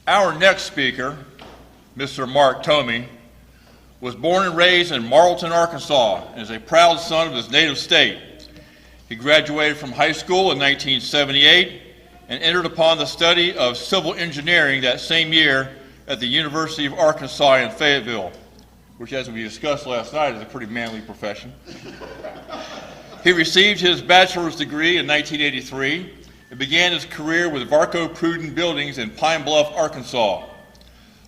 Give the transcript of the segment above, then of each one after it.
Our next speaker, Mr. Mark Thomey, was born and raised in Marlton, Arkansas, and is a proud son of his native state. He graduated from high school in 1978 and entered upon the study of civil engineering that same year at the University of Arkansas in Fayetteville, which, as we discussed last night, is a pretty manly profession. He received his bachelor's degree in 1983 and began his career with Varco Pruden Buildings in Pine Bluff, Arkansas.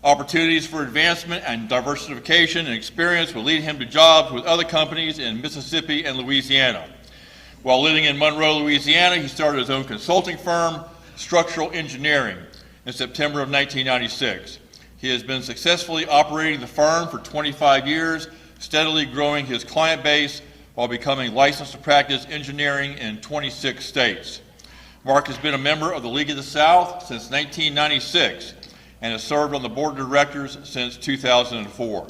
Opportunities for advancement and diversification and experience would lead him to jobs with other companies in Mississippi and Louisiana. While living in Monroe, Louisiana, he started his own consulting firm, Structural Engineering, in September of 1996. He has been successfully operating the firm for 25 years, steadily growing his client base while becoming licensed to practice engineering in 26 states. Mark has been a member of the League of the South since 1996 and has served on the board of directors since 2004.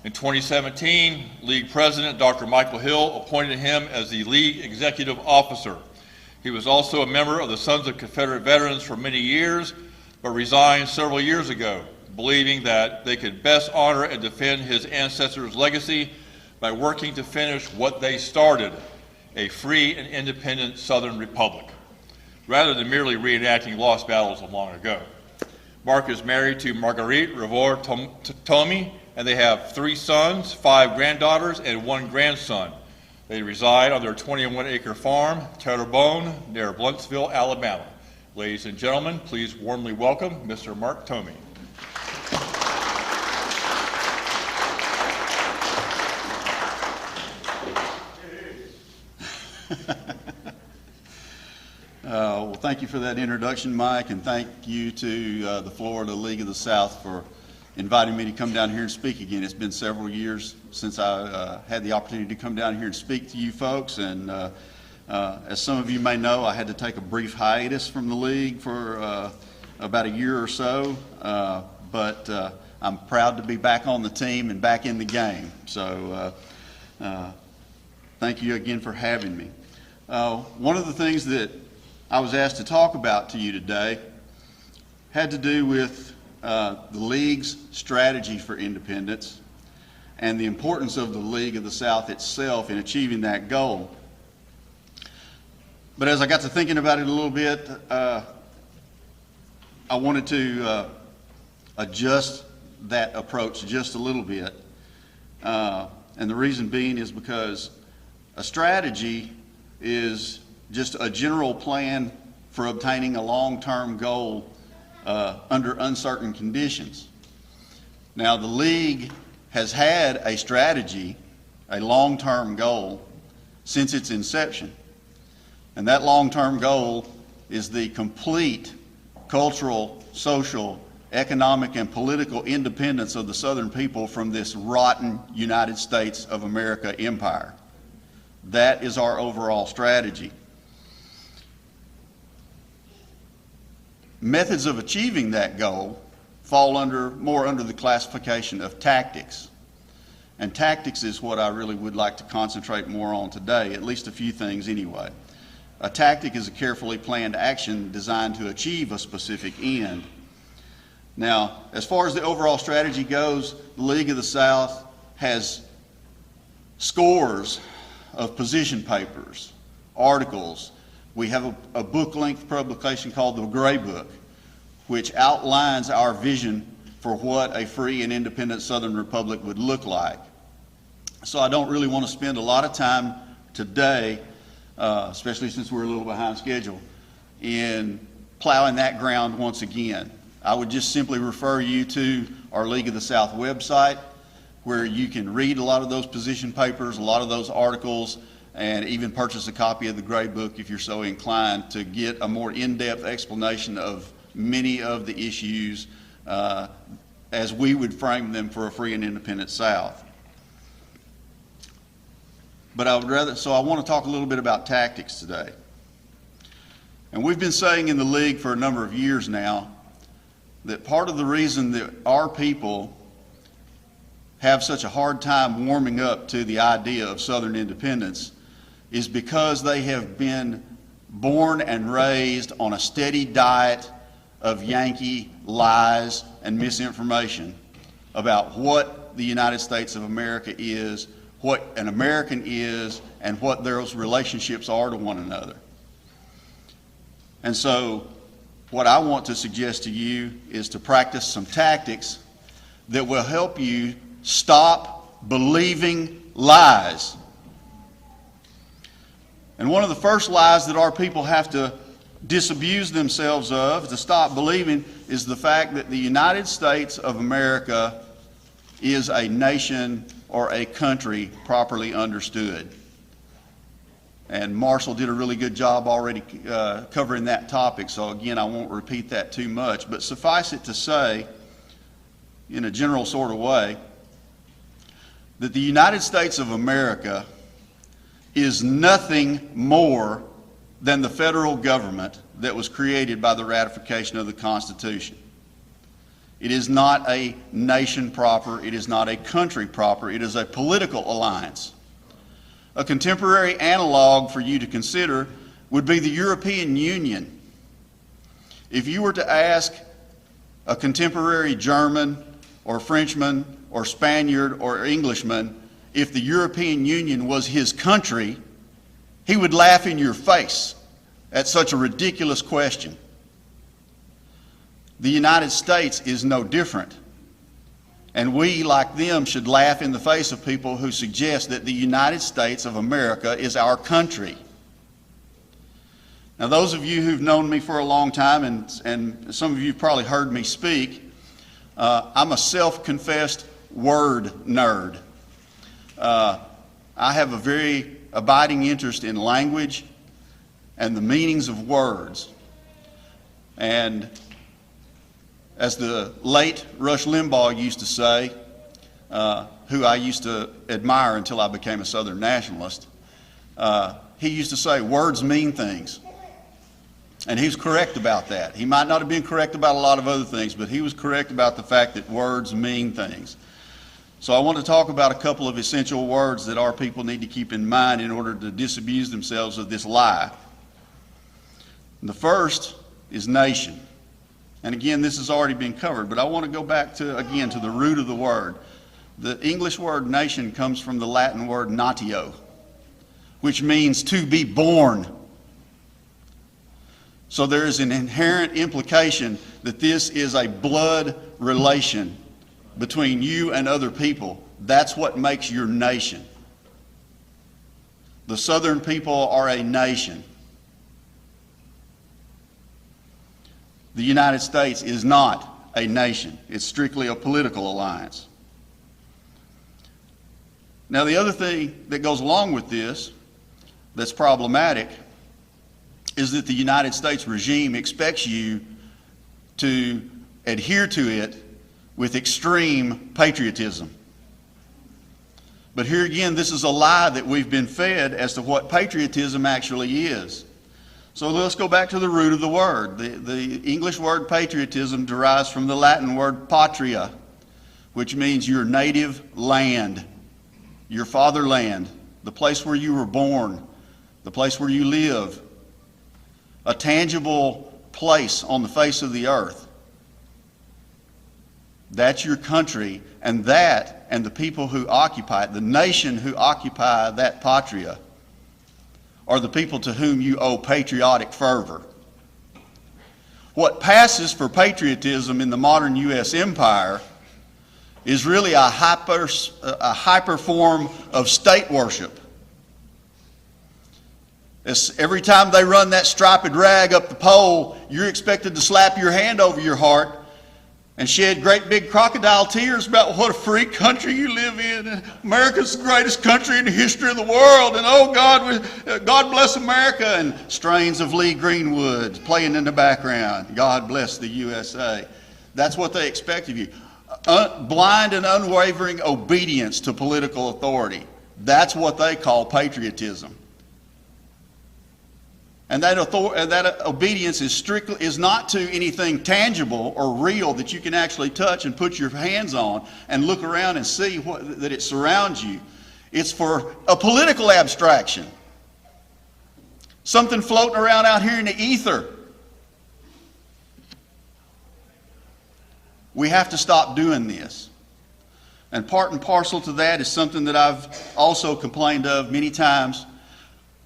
In 2017, League President Dr. Michael Hill appointed him as the League Executive Officer. He was also a member of the Sons of Confederate Veterans for many years, but resigned several years ago, believing that they could best honor and defend his ancestors' legacy by working to finish what they started, a free and independent Southern Republic, rather than merely reenacting lost battles of long ago. Mark is married to Marguerite Revore Thomey, and they have 3 sons, 5 granddaughters, and 1 grandson. They reside on their 21-acre farm, Terrebonne, near Bluntsville, Alabama. Ladies and gentlemen, please warmly welcome Mr. Mark Thomey. Well, thank you for that introduction, Mike, and thank you to the Florida League of the South for inviting me to come down here and speak again. It's been several years since I had the opportunity to come down here and speak to you folks, and as some of you may know, I had to take a brief hiatus from the league for about a year or so, but I'm proud to be back on the team and back in the game. So thank you again for having me. One of the things that I was asked to talk about to you today had to do with the League's strategy for independence and the importance of the League of the South itself in achieving that goal. But as I got to thinking about it a little bit, I wanted to adjust that approach just a little bit. And the reason being is because a strategy is just a general plan for obtaining a long-term goal under uncertain conditions. Now, the League has had a strategy, a long-term goal, since its inception. And that long-term goal is the complete cultural, social, economic, and political independence of the Southern people from this rotten United States of America empire. That is our overall strategy. Methods of achieving that goal fall more under the classification of tactics. And tactics is what I really would like to concentrate more on today, at least a few things anyway. A tactic is a carefully planned action designed to achieve a specific end. Now, as far as the overall strategy goes, the League of the South has scores of position papers, articles. We have a book-length publication called the Gray Book, which outlines our vision for what a free and independent Southern Republic would look like. So I don't really want to spend a lot of time today, especially since we're a little behind schedule, in plowing that ground once again. I would just simply refer you to our League of the South website, where you can read a lot of those position papers, a lot of those articles, and even purchase a copy of the Gray Book if you're so inclined to get a more in-depth explanation of many of the issues as we would frame them for a free and independent South. But I want to talk a little bit about tactics today. And we've been saying in the League for a number of years now that part of the reason that our people have such a hard time warming up to the idea of Southern independence is because they have been born and raised on a steady diet of Yankee lies and misinformation about what the United States of America is, what an American is, and what those relationships are to one another. And so what I want to suggest to you is to practice some tactics that will help you stop believing lies. And one of the first lies that our people have to disabuse themselves of, to stop believing, is the fact that the United States of America is a nation or a country properly understood. And Marshall did a really good job already covering that topic, so again, I won't repeat that too much. But suffice it to say, in a general sort of way, that the United States of America is nothing more than the federal government that was created by the ratification of the Constitution. It is not a nation proper, it is not a country proper, it is a political alliance. A contemporary analog for you to consider would be the European Union. If you were to ask a contemporary German or Frenchman or Spaniard or Englishman if the European Union was his country, he would laugh in your face at such a ridiculous question. The United States is no different. And we, like them, should laugh in the face of people who suggest that the United States of America is our country. Now, those of you who've known me for a long time, and some of you have probably heard me speak, I'm a self-confessed word nerd. I have a very abiding interest in language and the meanings of words. And as the late Rush Limbaugh used to say, who I used to admire until I became a Southern nationalist, he used to say, words mean things. And he was correct about that. He might not have been correct about a lot of other things, but he was correct about the fact that words mean things. So I want to talk about a couple of essential words that our people need to keep in mind in order to disabuse themselves of this lie. And the first is nation. And again, this has already been covered, but I want to go back to, again, to the root of the word. The English word nation comes from the Latin word natio, which means to be born. So there is an inherent implication that this is a blood relation between you and other people. That's what makes your nation. The Southern people are a nation. The United States is not a nation. It's strictly a political alliance. Now, the other thing that goes along with this that's problematic is that the United States regime expects you to adhere to it with extreme patriotism. But here again, this is a lie that we've been fed as to what patriotism actually is. So let's go back to the root of the word. The English word patriotism derives from the Latin word patria, which means your native land, your fatherland, the place where you were born, the place where you live, a tangible place on the face of the earth. That's your country, and that and the people who occupy it, the nation who occupy that patria, are the people to whom you owe patriotic fervor. What passes for patriotism in the modern U.S. empire is really a hyper form of state worship. Every time they run that striped rag up the pole, you're expected to slap your hand over your heart and shed great big crocodile tears about what a free country you live in. America's the greatest country in the history of the world, and oh God, God bless America, and strains of Lee Greenwood playing in the background. God bless the USA. That's what they expect of you. Blind and unwavering obedience to political authority. That's what they call patriotism. And that obedience is not to anything tangible or real that you can actually touch and put your hands on and look around and see that it surrounds you. It's for a political abstraction. Something floating around out here in the ether. We have to stop doing this. And part and parcel to that is something that I've also complained of many times.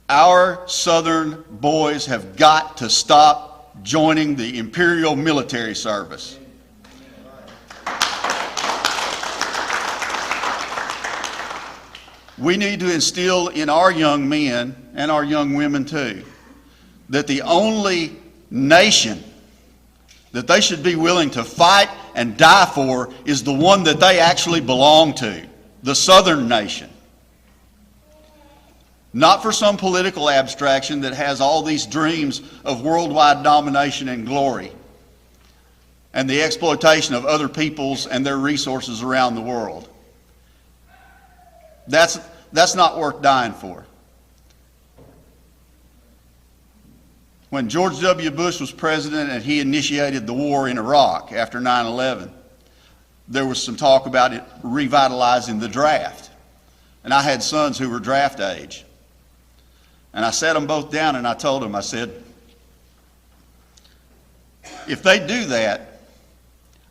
Our Southern boys have got to stop joining the Imperial military service. We need to instill in our young men, and our young women too, that the only nation that they should be willing to fight and die for is the one that they actually belong to, the Southern nation. Not for some political abstraction that has all these dreams of worldwide domination and glory and the exploitation of other peoples and their resources around the world. That's not worth dying for. When George W. Bush was president and he initiated the war in Iraq after 9/11, there was some talk about it revitalizing the draft. And I had sons who were draft age. And I sat them both down and I told them, I said, if they do that,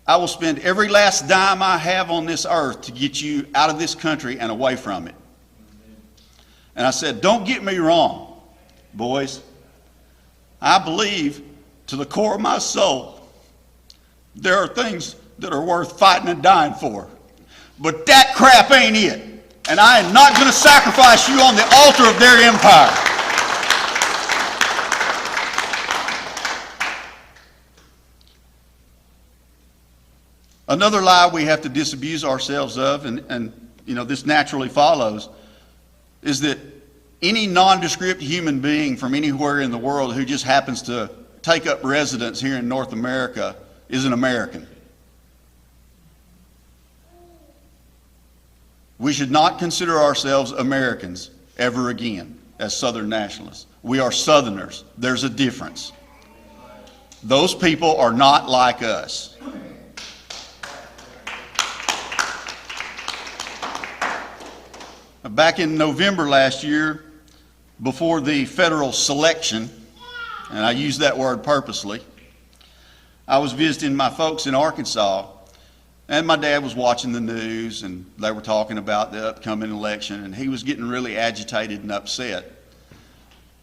I will spend every last dime I have on this earth to get you out of this country and away from it. And I said, don't get me wrong, boys. I believe to the core of my soul there are things that are worth fighting and dying for. But that crap ain't it. And I am not going to sacrifice you on the altar of their empire. Another lie we have to disabuse ourselves of, and you know, this naturally follows, is that any nondescript human being from anywhere in the world who just happens to take up residence here in North America is an American. We should not consider ourselves Americans ever again as Southern nationalists. We are Southerners. There's a difference. Those people are not like us. Back in November last year, before the federal selection, and I use that word purposely, I was visiting my folks in Arkansas, and my dad was watching the news, and they were talking about the upcoming election, and he was getting really agitated and upset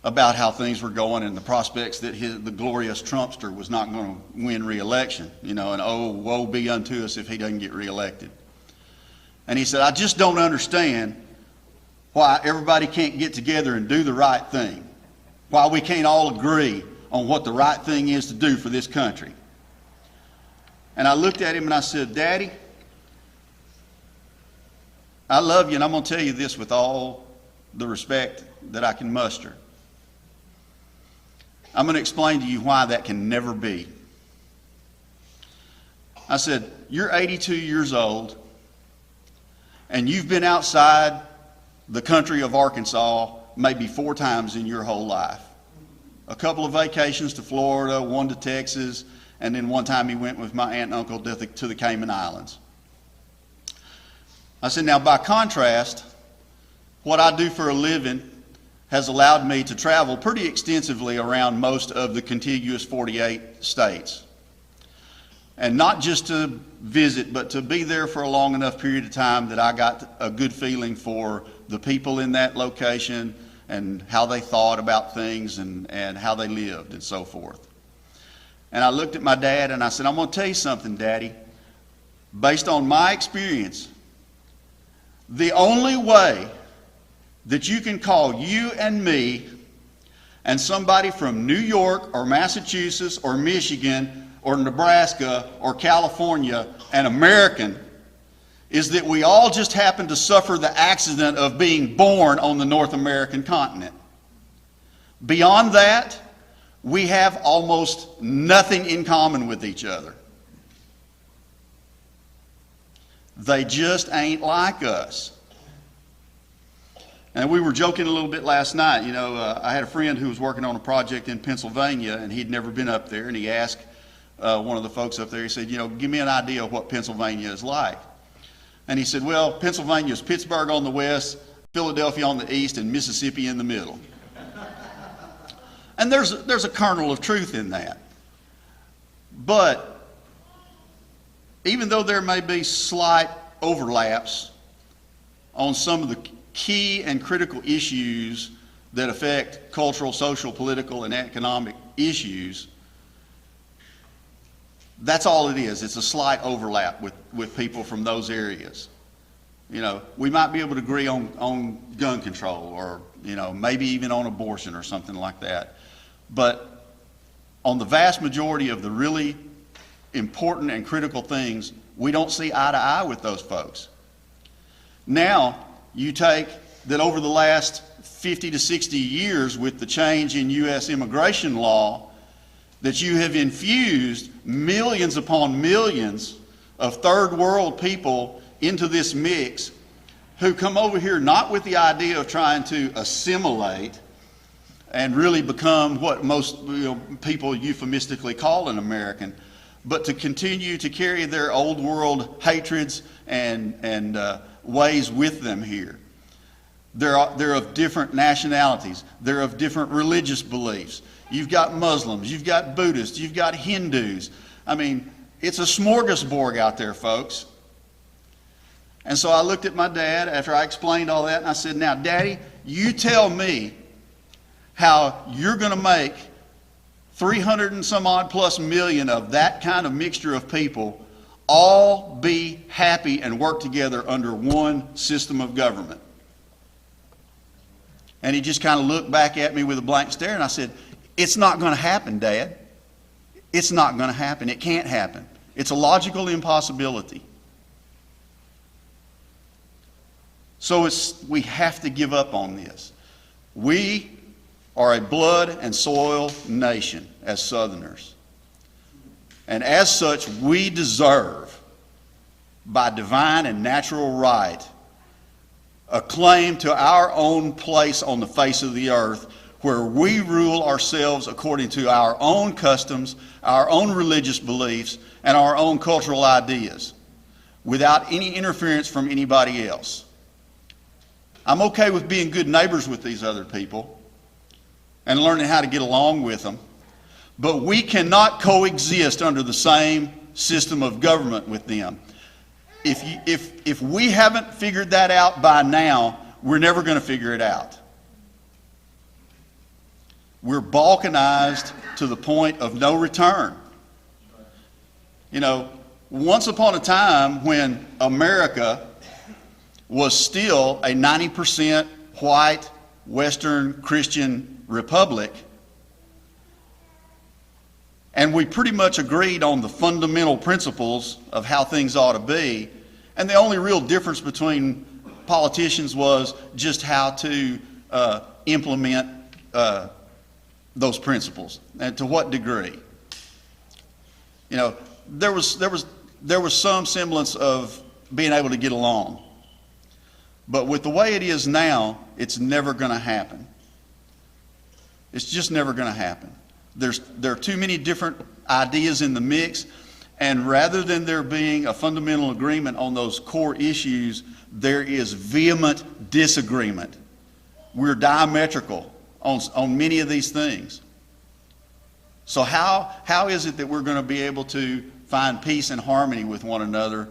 about how things were going and the prospects that the glorious Trumpster was not going to win re-election, you know, and oh, woe be unto us if he doesn't get re-elected. And he said, I just don't understand why everybody can't get together and do the right thing, why we can't all agree on what the right thing is to do for this country. And I looked at him and I said, Daddy, I love you, and I'm going to tell you this with all the respect that I can muster. I'm going to explain to you why that can never be. I said, you're 82 years old, and you've been outside the country of Arkansas maybe 4 times in your whole life. A couple of vacations to Florida, one to Texas, and then one time he went with my aunt and uncle to the Cayman Islands. I said, now by contrast, what I do for a living has allowed me to travel pretty extensively around most of the contiguous 48 states. And not just to visit, but to be there for a long enough period of time that I got a good feeling for the people in that location and how they thought about things and how they lived and so forth. And I looked at my dad and I said, I'm going to tell you something, Daddy. Based on my experience, the only way that you can call you and me and somebody from New York or Massachusetts or Michigan or Nebraska or California an American is that we all just happen to suffer the accident of being born on the North American continent. Beyond that, we have almost nothing in common with each other. They just ain't like us. And we were joking a little bit last night. You know, I had a friend who was working on a project in Pennsylvania, and he'd never been up there, and he asked one of the folks up there, he said, you know, give me an idea of what Pennsylvania is like. And he said, well, Pennsylvania is Pittsburgh on the west, Philadelphia on the east, and Mississippi in the middle. And there's a kernel of truth in that. But even though there may be slight overlaps on some of the key and critical issues that affect cultural, social, political, and economic issues, that's all it is. It's a slight overlap with people from those areas. You know, we might be able to agree on gun control, or, you know, maybe even on abortion or something like that. But on the vast majority of the really important and critical things, we don't see eye to eye with those folks. Now, you take that over the last 50 to 60 years with the change in U.S. immigration law, that you have infused millions upon millions of third world people into this mix, who come over here not with the idea of trying to assimilate and really become what most people euphemistically call an American, but to continue to carry their old world hatreds and ways with them here. They're of different nationalities. They're of different religious beliefs. You've got Muslims, you've got Buddhists, you've got Hindus. I mean, it's a smorgasbord out there, folks. And so I looked at my dad after I explained all that, and I said, now, Daddy, you tell me how you're going to make 300 and some odd plus million of that kind of mixture of people all be happy and work together under one system of government. And he just kind of looked back at me with a blank stare, and I said, it's not going to happen, Dad. It's not going to happen. It can't happen. It's a logical impossibility. So we have to give up on this. We are a blood and soil nation as Southerners. And as such, we deserve, by divine and natural right, a claim to our own place on the face of the earth, where we rule ourselves according to our own customs, our own religious beliefs, and our own cultural ideas, without any interference from anybody else. I'm okay with being good neighbors with these other people and learning how to get along with them, but we cannot coexist under the same system of government with them. If we haven't figured that out by now, we're never going to figure it out. We're balkanized to the point of no return. You know, once upon a time when America was still a 90% white, Western Christian republic, and we pretty much agreed on the fundamental principles of how things ought to be, and the only real difference between politicians was just how to implement those principles, and to what degree. You know, there was some semblance of being able to get along. But with the way it is now, it's never going to happen. It's just never going to happen. There are too many different ideas in the mix, and rather than there being a fundamental agreement on those core issues, there is vehement disagreement. We're diametrical on many of these things. So how is it that we're going to be able to find peace and harmony with one another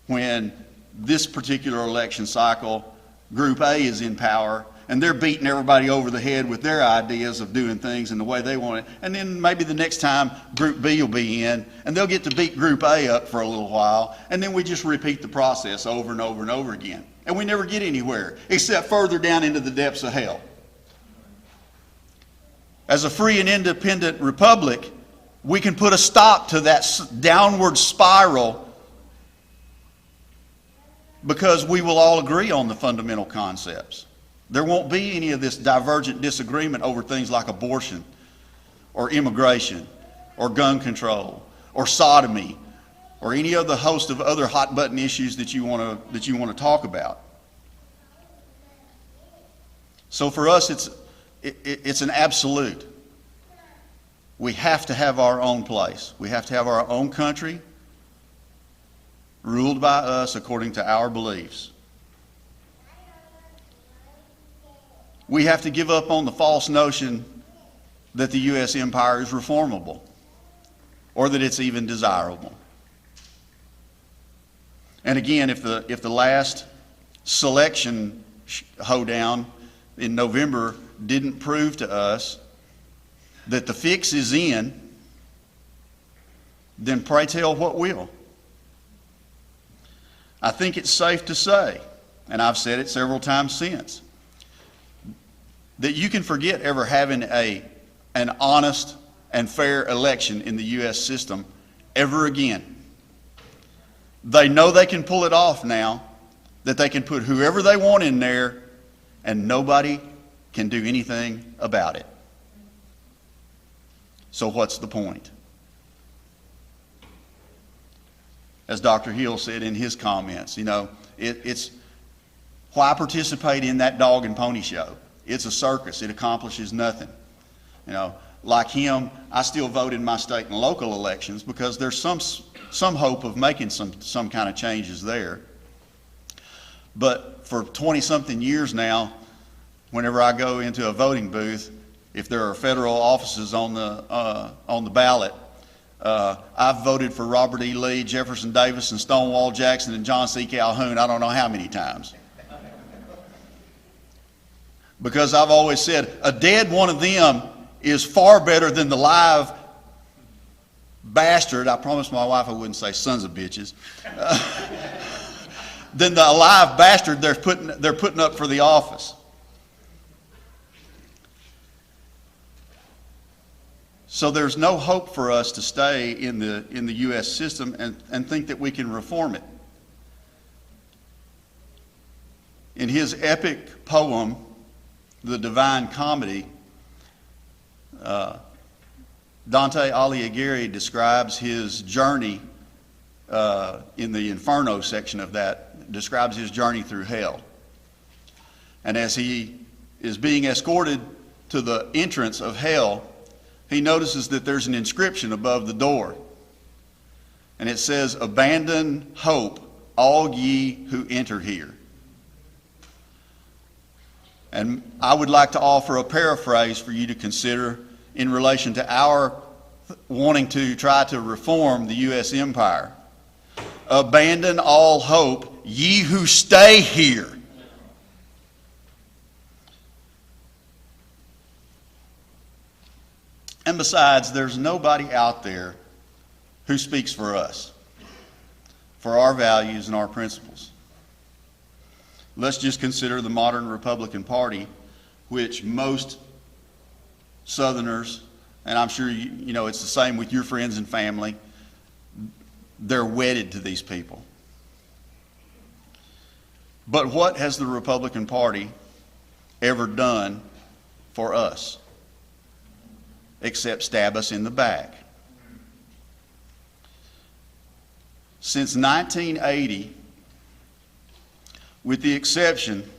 when this particular election cycle, Group A is in power, and they're beating everybody over the head with their ideas of doing things and the way they want it. And then maybe the next time Group B will be in, and they'll get to beat Group A up for a little while, and then we just repeat the process over and over and over again. And we never get anywhere, except further down into the depths of hell. As a free and independent republic, we can put a stop to that downward spiral, because we will all agree on the fundamental concepts. There won't be any of this divergent disagreement over things like abortion, or immigration, or gun control, or sodomy, or any other host of other hot button issues that you want to talk about. So for us, it's an absolute. We have to have our own place. We have to have our own country, ruled by us according to our beliefs. We have to give up on the false notion that the U.S. empire is reformable, or that it's even desirable. And again, if the last selection hoedown in November didn't prove to us that the fix is in, then pray tell what will. I think it's safe to say, and I've said it several times since, that you can forget ever having an honest and fair election in the U.S. system ever again. They know they can pull it off now, that they can put whoever they want in there and nobody can do anything about it. So what's the point? As Dr. Hill said in his comments, it's why participate in that dog and pony show? It's a circus. It accomplishes nothing. Like him, I still vote in my state and local elections because there's some hope of making some kind of changes there. But for 20-something years now, whenever I go into a voting booth, if there are federal offices on the ballot, I've voted for Robert E. Lee, Jefferson Davis, and Stonewall Jackson, and John C. Calhoun I don't know how many times. Because I've always said, a dead one of them is far better than the live bastard, I promised my wife I wouldn't say sons of bitches, than the alive bastard they're putting up for the office. So there's no hope for us to stay in the U.S. system and think that we can reform it. In his epic poem, The Divine Comedy, Dante Alighieri describes his journey in the Inferno section of that, describes his journey through hell. And as he is being escorted to the entrance of hell, he notices that there's an inscription above the door. And it says, "Abandon hope, all ye who enter here." And I would like to offer a paraphrase for you to consider in relation to our wanting to try to reform the U.S. empire. Abandon all hope, ye who stay here. And besides, there's nobody out there who speaks for us, for our values and our principles. Let's just consider the modern Republican Party, which most Southerners, and I'm sure you know it's the same with your friends and family, they're wedded to these people. But what has the Republican Party ever done for us except stab us in the back? Since 1980, with the exception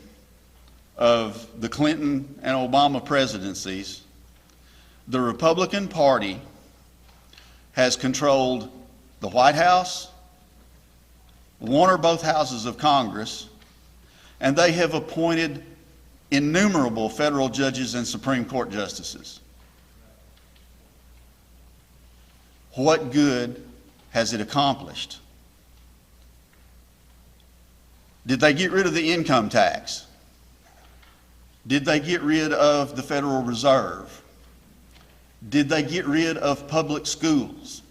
of the Clinton and Obama presidencies, the Republican Party has controlled the White House, one or both houses of Congress, and they have appointed innumerable federal judges and Supreme Court justices. What good has it accomplished? Did they get rid of the income tax? Did they get rid of the Federal Reserve? Did they get rid of public schools?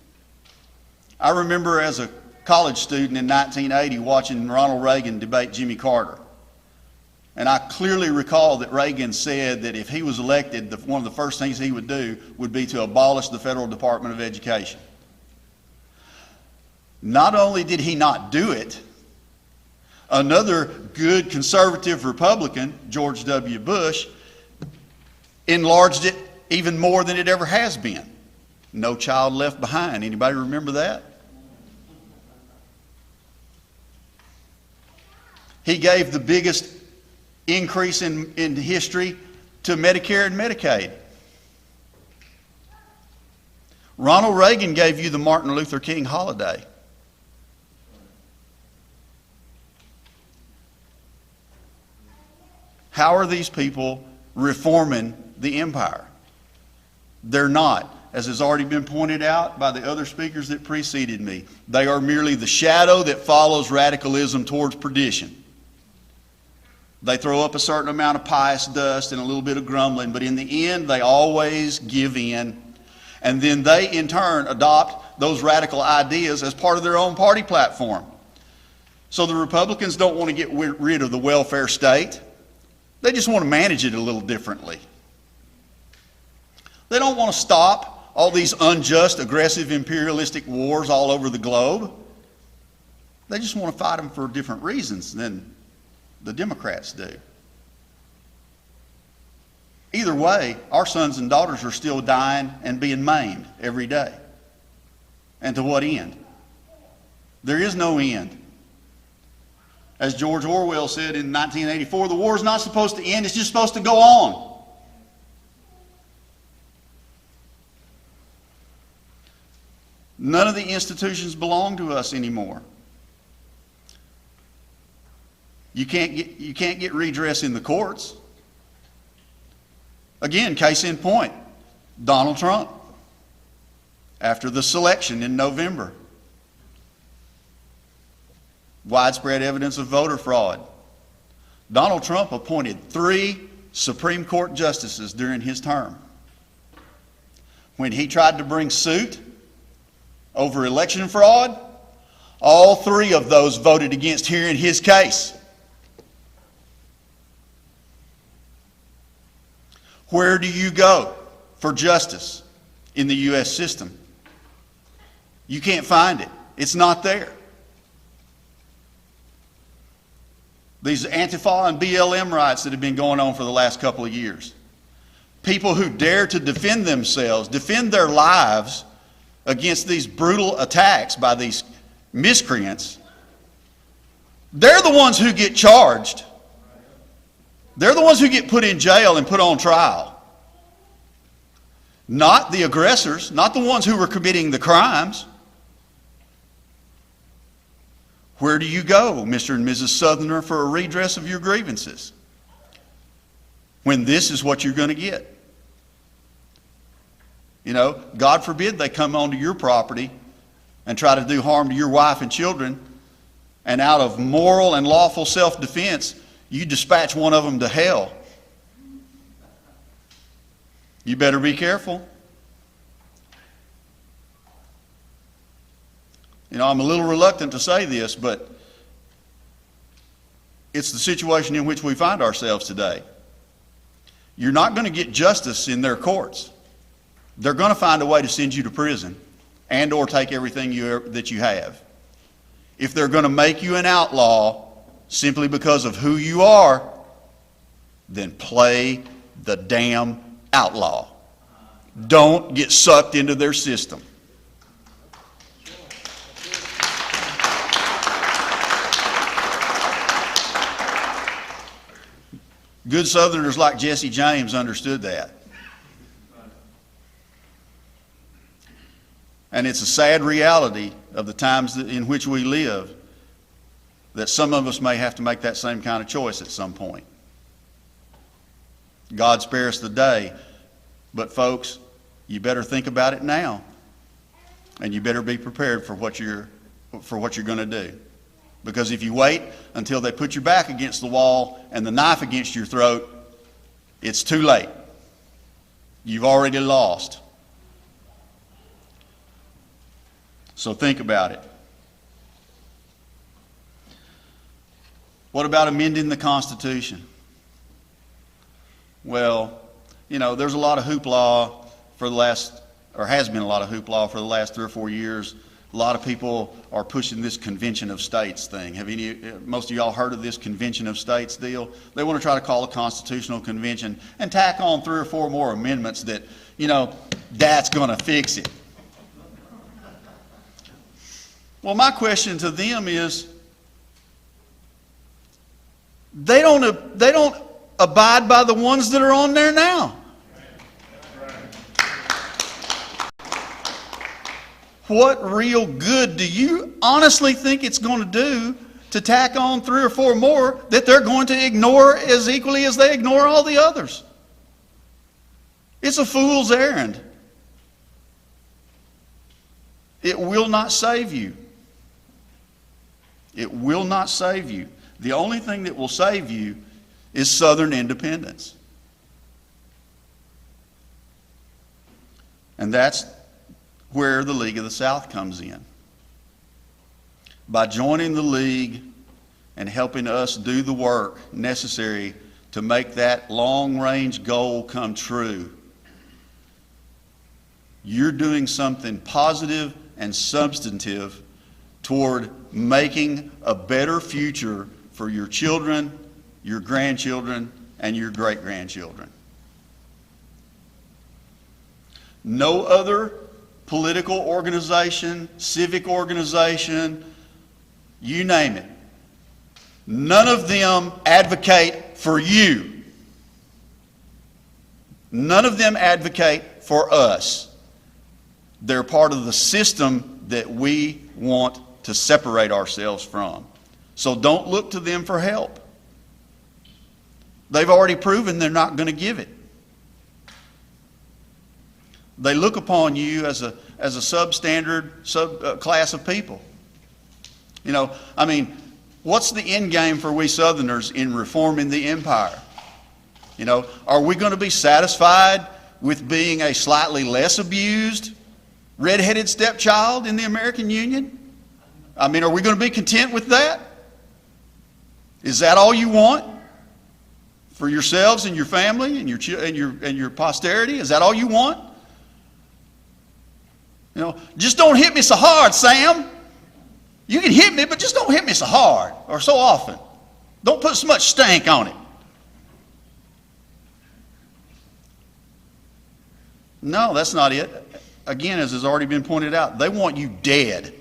I remember as a college student in 1980 watching Ronald Reagan debate Jimmy Carter. And I clearly recall that Reagan said that if he was elected, one of the first things he would do would be to abolish the Federal Department of Education. Not only did he not do it, another good conservative Republican, George W. Bush, enlarged it even more than it ever has been. No Child Left Behind. Anybody remember that? He gave the biggest increase in history to Medicare and Medicaid. Ronald Reagan gave you the Martin Luther King holiday. How are these people reforming the empire? They're not. as has already been pointed out by the other speakers that preceded me, they are merely the shadow that follows radicalism towards perdition. They throw up a certain amount of pious dust and a little bit of grumbling, but in the end, they always give in. And then they, in turn, adopt those radical ideas as part of their own party platform. So the Republicans don't want to get rid of the welfare state. They just want to manage it a little differently. They don't want to stop all these unjust, aggressive, imperialistic wars all over the globe. They just want to fight them for different reasons than the Democrats do. Either way, our sons and daughters are still dying and being maimed every day. And to what end? There is no end. As George Orwell said in 1984, the war is not supposed to end, it's just supposed to go on. None of the institutions belong to us anymore. You can't get redress in the courts. Again, case in point, Donald Trump, after the selection in November. Widespread evidence of voter fraud. Donald Trump appointed 3 Supreme Court justices during his term. When he tried to bring suit over election fraud, all 3 of those voted against hearing his case. Where do you go for justice in the U.S. system? You can't find it. It's not there. These Antifa and BLM riots that have been going on for the last couple of years. People who dare to defend themselves, defend their lives against these brutal attacks by these miscreants, they're the ones who get charged. They're the ones who get put in jail and put on trial. Not the aggressors, not the ones who were committing the crimes. Where do you go, Mr. and Mrs. Southerner, for a redress of your grievances, when this is what you're going to get? You know, God forbid they come onto your property and try to do harm to your wife and children, and out of moral and lawful self-defense, you dispatch one of them to hell. You better be careful. You know, I'm a little reluctant to say this, but it's the situation in which we find ourselves today. You're not going to get justice in their courts. They're going to find a way to send you to prison and or take everything that you have. If they're going to make you an outlaw simply because of who you are, then play the damn outlaw. Don't get sucked into their system. Good Southerners like Jesse James understood that. And it's a sad reality of the times in which we live that some of us may have to make that same kind of choice at some point. God spare us the day. But folks, you better think about it now. And you better be prepared for what you're going to do. Because if you wait until they put your back against the wall and the knife against your throat, it's too late. You've already lost. So think about it. What about amending the Constitution? Well, you know, there's a lot of hoopla for the last, or has been a lot of hoopla for the last 3 or 4 years. A lot of people are pushing this Convention of States thing. Have most of y'all heard of this Convention of States deal? They want to try to call a constitutional convention and tack on 3 or 4 more amendments that, you know, that's going to fix it. Well, my question to them is, they don't abide by the ones that are on there now. What real good do you honestly think it's going to do to tack on 3 or 4 more that they're going to ignore as equally as they ignore all the others? It's a fool's errand. It will not save you. It will not save you. The only thing that will save you is Southern independence. And that's where the League of the South comes in. By joining the League and helping us do the work necessary to make that long-range goal come true, you're doing something positive and substantive toward making a better future for your children, your grandchildren, and your great-grandchildren. No other political organization, civic organization, you name it, none of them advocate for you. None of them advocate for us. They're part of the system that we want to separate ourselves from. So don't look to them for help. They've already proven they're not going to give it. They look upon you as a substandard class of people. You know, I mean, what's the end game for we Southerners in reforming the empire? You know, are we going to be satisfied with being a slightly less abused, red-headed stepchild in the American Union? I mean, are we going to be content with that? Is that all you want for yourselves and your family and your posterity? Is that all you want? You know, just don't hit me so hard, Sam. You can hit me, but just don't hit me so hard or so often. Don't put so much stank on it. No, that's not it. Again, as has already been pointed out, they want you dead.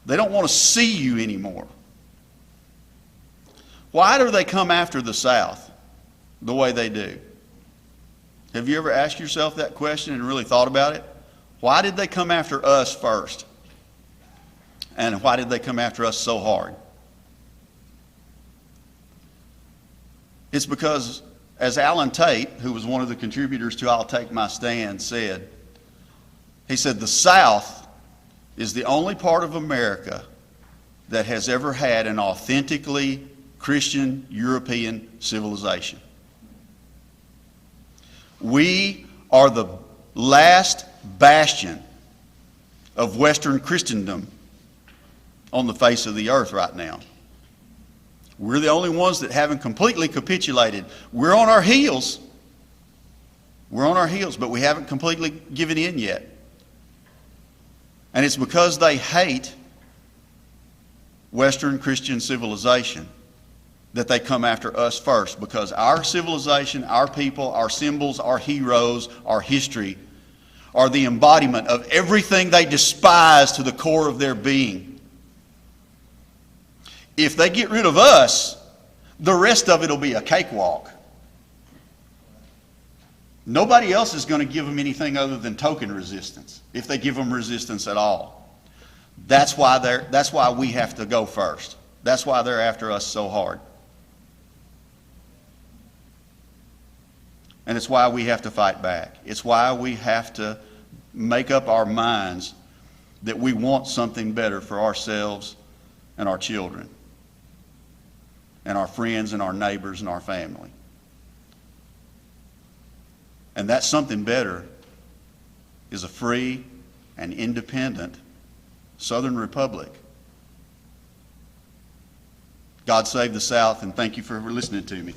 They don't want to see you anymore. Why do they come after the South the way they do? Have you ever asked yourself that question and really thought about it? Why did they come after us first? And why did they come after us so hard? It's because, as Alan Tate, who was one of the contributors to I'll Take My Stand, said, he said, the South is the only part of America that has ever had an authentically Christian European civilization. We are the last bastion of Western Christendom on the face of the earth right now. We're the only ones that haven't completely capitulated. We're on our heels. We're on our heels, but we haven't completely given in yet. And it's because they hate Western Christian civilization that they come after us first, because our civilization, our people, our symbols, our heroes, our history are the embodiment of everything they despise to the core of their being. If they get rid of us, the rest of it will be a cakewalk. Nobody else is going to give them anything other than token resistance, if they give them resistance at all. That's why we have to go first. That's why they're after us so hard. And it's why we have to fight back. It's why we have to make up our minds that we want something better for ourselves and our children and our friends and our neighbors and our family. And that something better is a free and independent Southern Republic. God save the South, and thank you for listening to me.